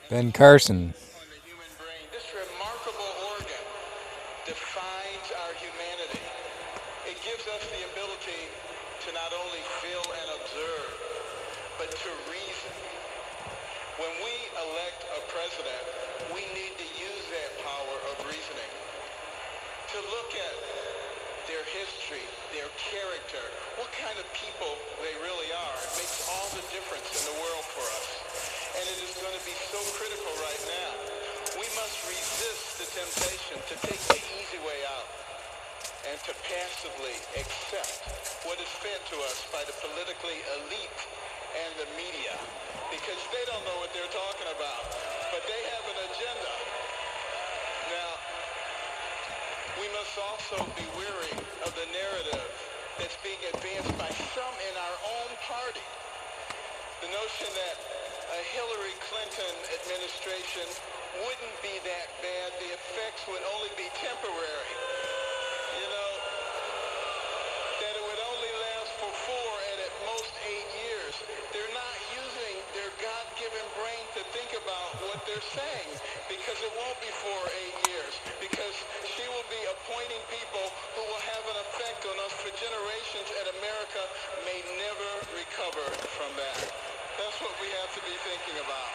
Ben Carson. On the human brain. This remarkable organ defines our humanity. It gives us the ability to not only feel and observe, but to reason. When we elect a president, we need to use that power of reasoning to look at their history, their character, what kind of people they really are. It makes all the difference in the world for us. And it is going to be so critical right now. We must resist the temptation to take the easy way out and to passively accept what is fed to us by the politically elite and the media, because they don't know what they're talking about, but they have an agenda. Now, we must also be weary of the narrative that's being advanced by some in our own party. The notion that a Hillary Clinton administration wouldn't be that bad, the effects would only be temporary. You know, that it would only last for 4 and at most 8 years. They're not using their God-given brain to think about what they're saying, because it won't be 4 or 8 years, because she will be appointing people who will have an effect on us for generations, and America may never recover from that. That's what we have to be thinking about.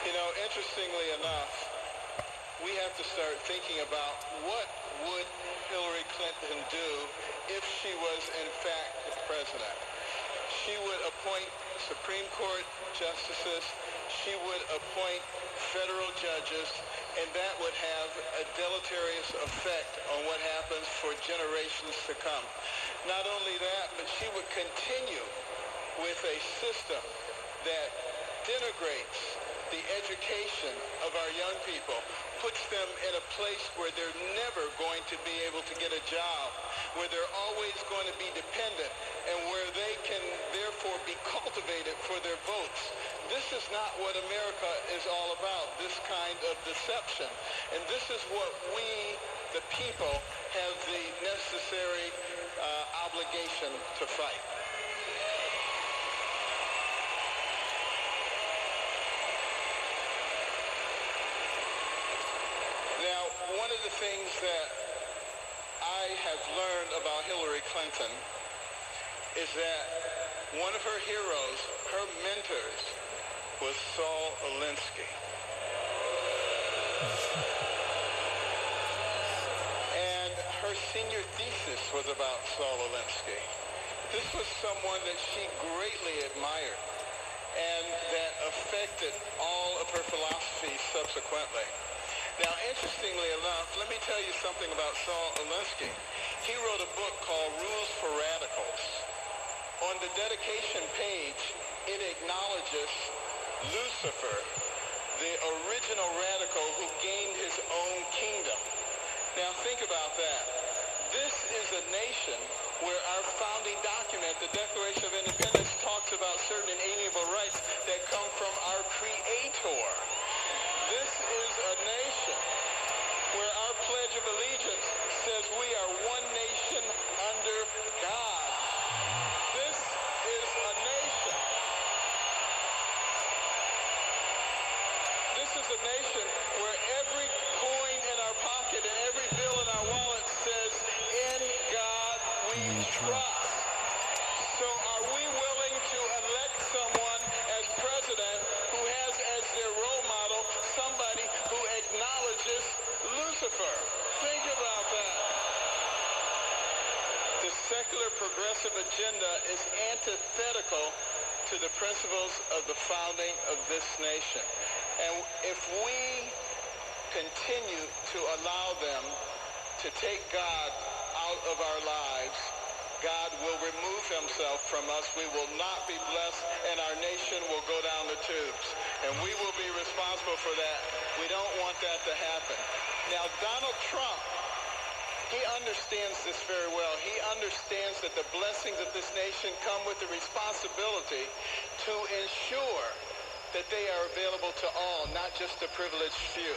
You know, interestingly enough, we have to start thinking about what would Hillary Clinton do if she was in fact the president. She would appoint Supreme Court justices, she would appoint federal judges, and that would have a deleterious effect on what happens for generations to come. Not only that, but she would continue with a system that denigrates the education of our young people, puts them in a place where they're never going to be able to get a job, where they're always going to be dependent, and where they can therefore be cultivated for their votes. This is not what America is all about, this kind of deception. And this is what we, the people, have the necessary obligation to fight. Now, one of the things that I have learned about Hillary Clinton is that one of her heroes, her mentors, was Saul Alinsky. And her senior thesis was about Saul Alinsky. This was someone that she greatly admired and that affected all of her philosophy subsequently. Now, interestingly enough, let me tell you something about Saul Alinsky. He wrote a book called Rules for Radicals. On the dedication page, it acknowledges Lucifer, the original radical who gained his own kingdom. Now, think about that. This is a nation where our founding document, the Declaration of Independence, talks about certain inalienable rights that come from our Creator. This is a nation where our Pledge of Allegiance says we are one nation under God. This is a nation. This is a nation where every coin in our pocket and every bill in our wallet says, in God we trust. So are we willing to elect someone as president who has as their role model somebody who acknowledges Lucifer? Think about that. The secular progressive agenda is antithetical to the principles of the founding of this nation. And if we continue to allow them to take God out of our lives, God will remove himself from us. We will not be blessed, and our nation will go down the tubes. And we will be responsible for that. We don't want that to happen. Now, Donald Trump, he understands this very well. He understands that the blessings of this nation come with the responsibility to ensure that they are available to all, not just the privileged few.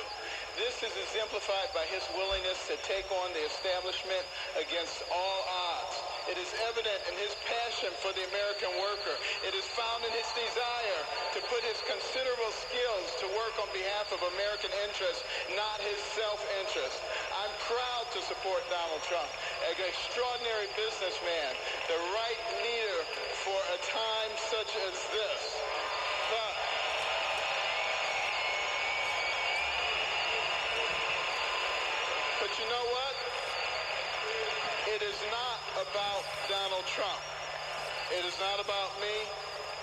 This is exemplified by his willingness to take on the establishment against all odds. It is evident in his passion for the American worker. It is found in his desire to put his considerable skills to work on behalf of American interests, not his self-interest. I'm proud to support Donald Trump, an extraordinary businessman, the right leader for a time such as this. But you know what? It is not about Donald Trump. It is not about me.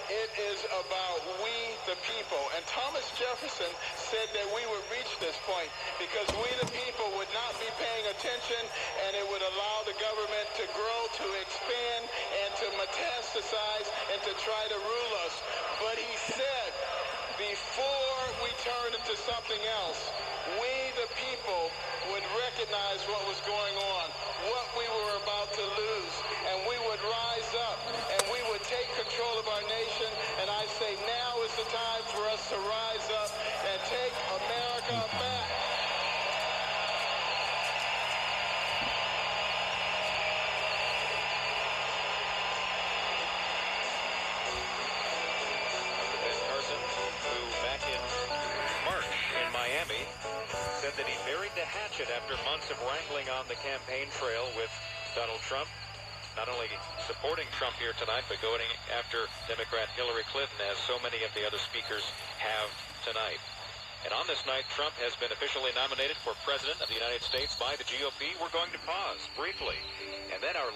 It is about we, the people. And Thomas Jefferson said that we would reach this point because we, the people, would not be paying attention, and it would allow the government to grow, to expand, and to metastasize, and to try to rule us. But he said, before we turn into something else, we, the people, would recognize what was going on, what we were about to lose, and we would rise up, and we would take control of our nation. And I say now is the time for us to rise up and take America back. CARSON, who back in March in Miami said that he buried the hatchet after months of wrangling on the campaign trail with Donald Trump, not only supporting Trump here tonight, but going after Democrat Hillary Clinton, as so many of the other speakers have tonight. And on this night, Trump has been officially nominated for President of the United States by the GOP. We're going to pause briefly, and then our